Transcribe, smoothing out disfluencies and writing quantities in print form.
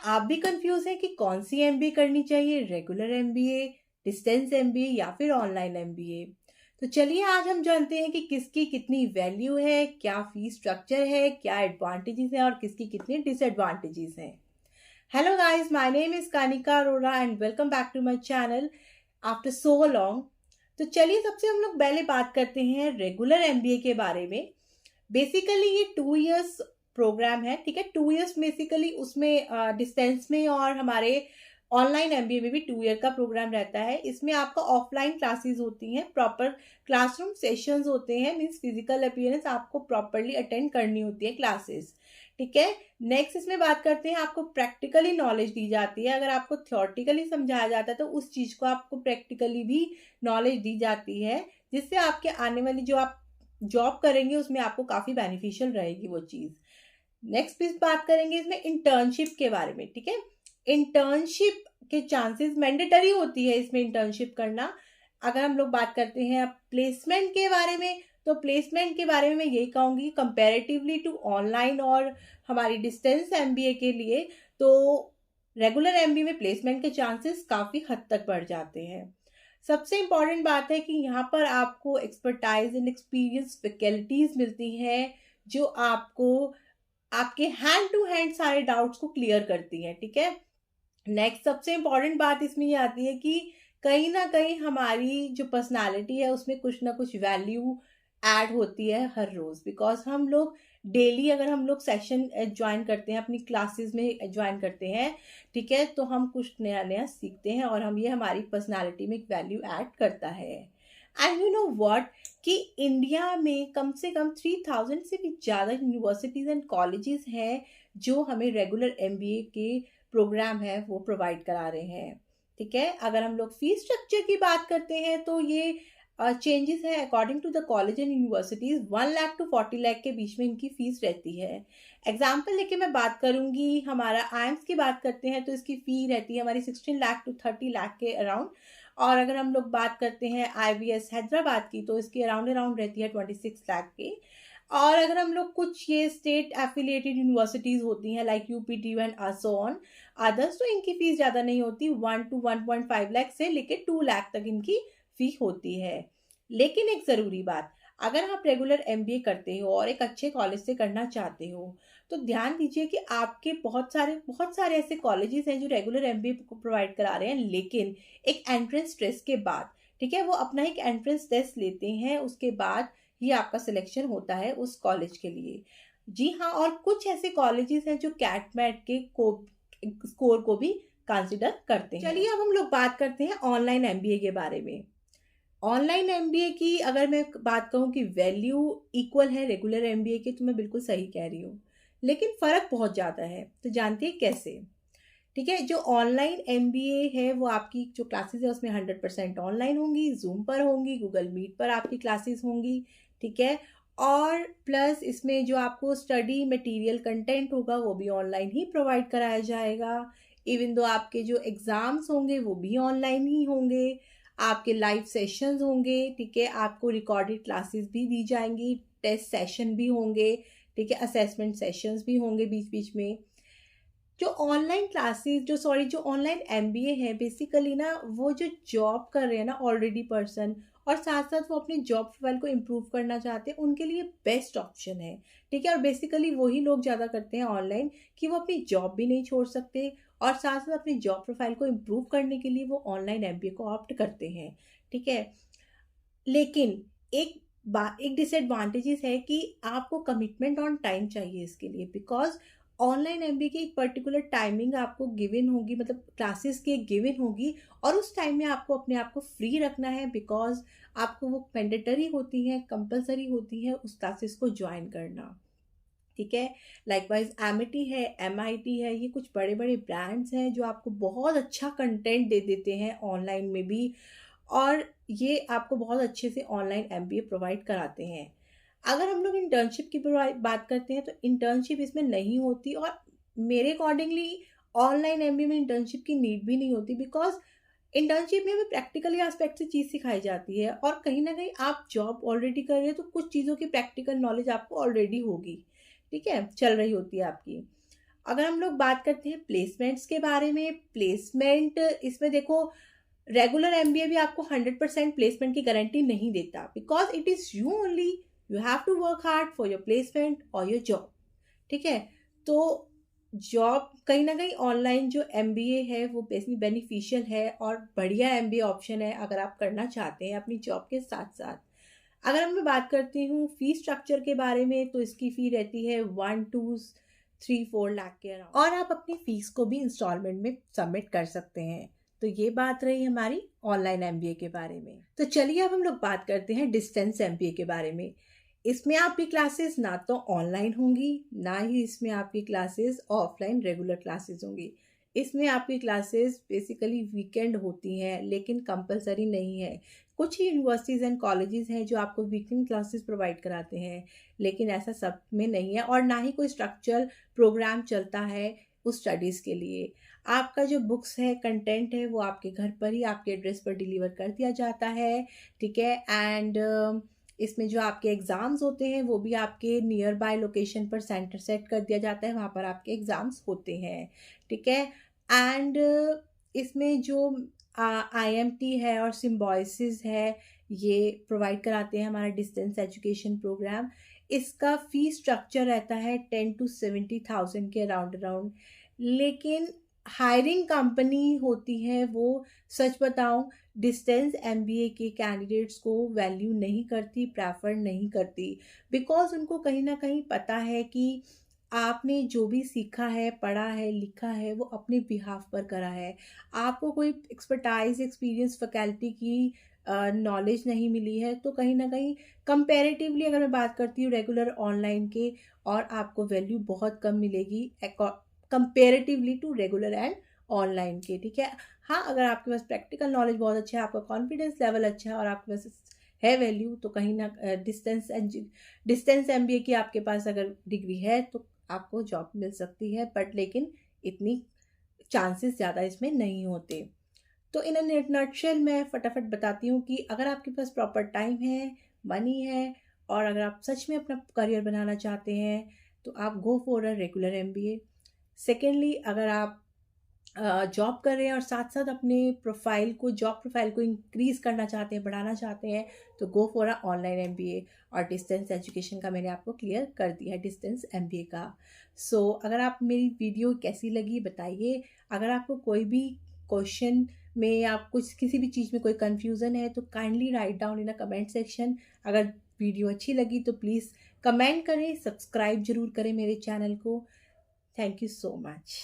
आप भी कंफ्यूज हैं कि कौन सी एमबीए करनी चाहिए, रेगुलर एमबीए, डिस्टेंस एमबीए या फिर ऑनलाइन एमबीए? तो चलिए आज हम जानते हैं कि किसकी कितनी वैल्यू है, क्या फीस स्ट्रक्चर है, क्या एडवांटेजेस हैं और किसकी कितनी डिसएडवांटेजेस हैं। Hello guys, my name is Kanika Arora and welcome back to my channel after so long. तो चलिए सबसे हम लोग पहले बात करते हैं रेगुलर एमबीए के बारे में। बेसिकली ये 2 इयर्स प्रोग्राम है, ठीक है। 2 इयर्स बेसिकली उसमें डिस्टेंस में और हमारे ऑनलाइन एमबीए में भी 2 ईयर का प्रोग्राम रहता है। इसमें आपका ऑफलाइन क्लासेस होती हैं, प्रॉपर क्लासरूम सेशंस होते हैं, मींस फिजिकल अपीयरेंस आपको प्रॉपरली अटेंड करनी होती है क्लासेस, ठीक है। नेक्स्ट इसमें बात करते हैं, आपको प्रैक्टिकली नॉलेज दी जाती है। अगर आपको थ्योरेटिकली समझाया जाता है तो उस चीज को आपको प्रैक्टिकली भी नॉलेज दी जाती है, जिससे आपके आने वाली जो आप जॉब करेंगे उसमें आपको काफी बेनिफिशियल रहेगी वो चीज। नेक्स्ट भी बात करेंगे इसमें इंटर्नशिप के बारे में, ठीक है। इंटर्नशिप के चांसेस मैंडेटरी होती है इसमें इंटर्नशिप करना। अगर हम लोग बात करते हैं अब प्लेसमेंट के बारे में, तो प्लेसमेंट के बारे में मैं यही कहूंगी कंपैरेटिवली टू ऑनलाइन और हमारी डिस्टेंस एमबीए के लिए, तो रेगुलर एमबीए में प्लेसमेंट के चांसेस काफी हद तक बढ़ जाते हैं। सबसे इम्पॉर्टेंट बात है कि यहाँ पर आपको एक्सपर्टाइज एंड एक्सपीरियंस फैकल्टीज मिलती हैं, जो आपको आपके हैंड टू हैंड सारे डाउट्स को क्लियर करती हैं, ठीक है। नेक्स्ट सबसे इम्पॉर्टेंट बात इसमें ये आती है कि कहीं ना कहीं हमारी जो पर्सनालिटी है उसमें कुछ ना कुछ वैल्यू ऐड होती है हर रोज, बिकॉज हम लोग डेली अगर हम लोग सेशन ज्वाइन करते हैं, अपनी क्लासेस में ज्वाइन करते हैं, ठीक है, तो हम कुछ नया नया सीखते हैं और हम ये हमारी पर्सनालिटी में एक वैल्यू ऐड करता है। एंड यू नो व्हाट कि इंडिया में कम से कम 3000 से भी ज़्यादा यूनिवर्सिटीज़ एंड कॉलेजेस हैं जो हमें रेगुलर एमबीए के प्रोग्राम है वो प्रोवाइड करा रहे हैं, ठीक है। अगर हम लोग फीस स्ट्रक्चर की बात करते हैं तो ये चेंजेस है according to the college and universities. 1 lakh to 40 lakh के बीच में इनकी फीस रहती है। एग्जाम्पल लेके मैं बात करूंगी, हमारा आईएम्स की बात करते हैं तो इसकी फी रहती है हमारी 16 लाख टू 30 लाख के अराउंड। और अगर हम लोग बात करते हैं आईवीएस हैदराबाद की तो इसकी अराउंड अराउंड रहती है 26 लाख की। और अगर हम लोग कुछ ये स्टेट एफिलिएटेड यूनिवर्सिटीज होती हैं like UPT and so on others, तो इनकी फीस ज़्यादा नहीं होती, 1 to 1.5 लाख से लेके 2 लाख तक इनकी फी होती है। लेकिन एक ज़रूरी बात, अगर आप रेगुलर एमबीए करते हो और एक अच्छे कॉलेज से करना चाहते हो तो ध्यान दीजिए कि आपके बहुत सारे ऐसे कॉलेजेस हैं जो रेगुलर एमबीए को प्रोवाइड करा रहे हैं, लेकिन एक एंट्रेंस टेस्ट के बाद, ठीक है, वो अपना एक एंट्रेंस टेस्ट लेते हैं, उसके बाद ही आपका सिलेक्शन होता है उस कॉलेज के लिए। जी हाँ, और कुछ ऐसे कॉलेजेस हैं जो कैट मैट के स्कोर को भी कंसिडर करते हैं। चलिए अब हम लोग बात करते हैं ऑनलाइन एमबीए के बारे में। ऑनलाइन एमबीए की अगर मैं बात कहूँ कि वैल्यू इक्वल है रेगुलर एमबीए के, तो मैं बिल्कुल सही कह रही हूँ, लेकिन फ़र्क बहुत ज़्यादा है। तो जानते हैं कैसे? ठीक है, जो ऑनलाइन एमबीए है वो आपकी जो क्लासेस है उसमें 100% ऑनलाइन होंगी, जूम पर होंगी, गूगल मीट पर आपकी क्लासेस होंगी, ठीक है। और प्लस इसमें जो आपको स्टडी मटेरियल कंटेंट होगा वो भी ऑनलाइन ही प्रोवाइड कराया जाएगा। इवन दो आपके जो एग्ज़ाम्स होंगे वो भी ऑनलाइन ही होंगे, आपके लाइव सेशंस होंगे, ठीक है, आपको रिकॉर्डेड क्लासेस भी दी जाएंगी, टेस्ट सेशन भी होंगे, ठीक है, असेसमेंट सेशंस भी होंगे बीच बीच में। जो ऑनलाइन क्लासेस जो ऑनलाइन एमबीए है बेसिकली ना, वो जो जॉब कर रहे हैं ना ऑलरेडी पर्सन, और साथ साथ वो अपने जॉब प्रोफाइल को इम्प्रूव करना चाहते हैं, उनके लिए बेस्ट ऑप्शन है, ठीक है। और बेसिकली वही लोग ज़्यादा करते हैं ऑनलाइन कि वो अपनी जॉब भी नहीं छोड़ सकते और साथ साथ अपनी जॉब प्रोफाइल को इम्प्रूव करने के लिए वो ऑनलाइन एमबीए को ऑप्ट करते हैं, ठीक है। लेकिन एक डिसएडवांटेजेस है कि आपको कमिटमेंट ऑन टाइम चाहिए इसके लिए, बिकॉज ऑनलाइन एमबीए की एक पर्टिकुलर टाइमिंग आपको गिवन होगी, मतलब क्लासेस की एक गिवन होगी, और उस टाइम में आपको अपने आप को फ्री रखना है, बिकॉज आपको वो मैंडेटरी होती है, कंपलसरी होती है उस क्लासेस को ज्वाइन करना, ठीक है। लाइकवाइज एमिटी है, एमआईटी है, ये कुछ बड़े बड़े ब्रांड्स हैं जो आपको बहुत अच्छा कंटेंट दे देते हैं ऑनलाइन में भी, और ये आपको बहुत अच्छे से ऑनलाइन एमबीए प्रोवाइड कराते हैं। अगर हम लोग इंटर्नशिप की बात करते हैं तो इंटर्नशिप इसमें नहीं होती, और मेरे अकॉर्डिंगली ऑनलाइन एमबीए में इंटर्नशिप की नीड भी नहीं होती, बिकॉज इंटर्नशिप में हमें प्रैक्टिकली एस्पेक्ट से चीज़ सिखाई जाती है, और कहीं ना कहीं आप जॉब ऑलरेडी कर रहे हो तो कुछ चीज़ों की प्रैक्टिकल नॉलेज आपको ऑलरेडी होगी, ठीक है, चल रही होती है आपकी। अगर हम लोग बात करते हैं प्लेसमेंट्स के बारे में, प्लेसमेंट इसमें देखो, रेगुलर एमबीए भी आपको 100% प्लेसमेंट की गारंटी नहीं देता, because it is you only, you have to work hard for your placement और योर जॉब। ठीक है, तो जॉब कहीं ना कहीं ऑनलाइन जो एमबीए है वो बेनिफिशियल है और बढ़िया एमबीए ऑप्शन है अगर आप करना चाहते हैं अपनी जॉब के साथ साथ। अगर मैं बात करती हूँ फी स्ट्रक्चर के बारे में, तो इसकी फ़ी रहती है 1 2 3 4 लाख के अराउंड, और आप अपनी फीस को भी इंस्टॉलमेंट में सबमिट कर सकते हैं। तो ये बात रही हमारी ऑनलाइन एमबीए के बारे में। तो चलिए अब हम लोग बात करते हैं डिस्टेंस एमबीए के बारे में। इसमें आपकी क्लासेस ना तो ऑनलाइन होंगी, ना ही इसमें आपकी क्लासेस ऑफलाइन रेगुलर क्लासेस होंगी। इसमें आपकी क्लासेस बेसिकली वीकेंड होती हैं, लेकिन कंपलसरी नहीं है। कुछ ही यूनिवर्सिटीज़ एंड कॉलेजेस हैं जो आपको वीकेंड क्लासेस प्रोवाइड कराते हैं, लेकिन ऐसा सब में नहीं है, और ना ही कोई स्ट्रक्चरल प्रोग्राम चलता है उस स्टडीज़ के लिए। आपका जो बुक्स है, कंटेंट है, वो आपके घर पर ही आपके एड्रेस पर डिलीवर कर दिया जाता है। ठीक है, एंड इसमें जो आपके एग्ज़ाम्स होते हैं वो भी आपके नियर बाय लोकेशन पर सेंटर सेट कर दिया जाता है, वहाँ पर आपके एग्ज़ाम्स होते हैं। ठीक है, एंड इसमें जो आईएमटी है और सिम्बॉयसिस है, ये प्रोवाइड कराते हैं हमारा डिस्टेंस एजुकेशन प्रोग्राम। इसका फ़ी स्ट्रक्चर रहता है 10 to 70,000 के अराउंड, लेकिन हायरिंग कंपनी होती है वो, सच बताऊं, डिस्टेंस एमबीए के कैंडिडेट्स को वैल्यू नहीं करती, प्रेफर नहीं करती, बिकॉज उनको कहीं ना कहीं पता है कि आपने जो भी सीखा है, पढ़ा है, लिखा है, वो अपने बिहाफ पर करा है। आपको कोई एक्सपर्टाइज, एक्सपीरियंस, फैकल्टी की नॉलेज नहीं मिली है, तो कहीं ना कहीं कंपैरेटिवली अगर मैं बात करती हूँ रेगुलर ऑनलाइन के, और आपको वैल्यू बहुत कम मिलेगी comparatively to regular and online के। ठीक है, हाँ, अगर आपके पास प्रैक्टिकल नॉलेज बहुत अच्छा है, आपका कॉन्फिडेंस लेवल अच्छा है और आपके पास है वैल्यू, तो कहीं ना डिस्टेंस एमबीए की आपके पास अगर डिग्री है तो आपको जॉब मिल सकती है, बट लेकिन इतनी चांसेस ज़्यादा इसमें नहीं होते। तो इन नटशेल मैं फटाफट बताती हूँ कि अगर आपके पास प्रॉपर टाइम है, मनी है, और अगर आप सच में अपना करियर बनाना चाहते हैं, तो आप go for a regular MBA. Secondly, अगर आप जॉब कर रहे हैं और साथ साथ अपने जॉब प्रोफाइल को इंक्रीज करना चाहते हैं, बढ़ाना चाहते हैं, तो go for a online MBA. और डिस्टेंस एजुकेशन का मैंने आपको क्लियर कर दिया है, डिस्टेंस एमबीए का। सो अगर आप मेरी वीडियो कैसी लगी बताइए। अगर आपको कोई भी क्वेश्चन में या कुछ किसी भी चीज़ में कोई कन्फ्यूज़न है, तो kindly write down in a comment section. अगर वीडियो अच्छी लगी तो प्लीज़ कमेंट करें, सब्सक्राइब जरूर करें मेरे चैनल को। Thank you so much.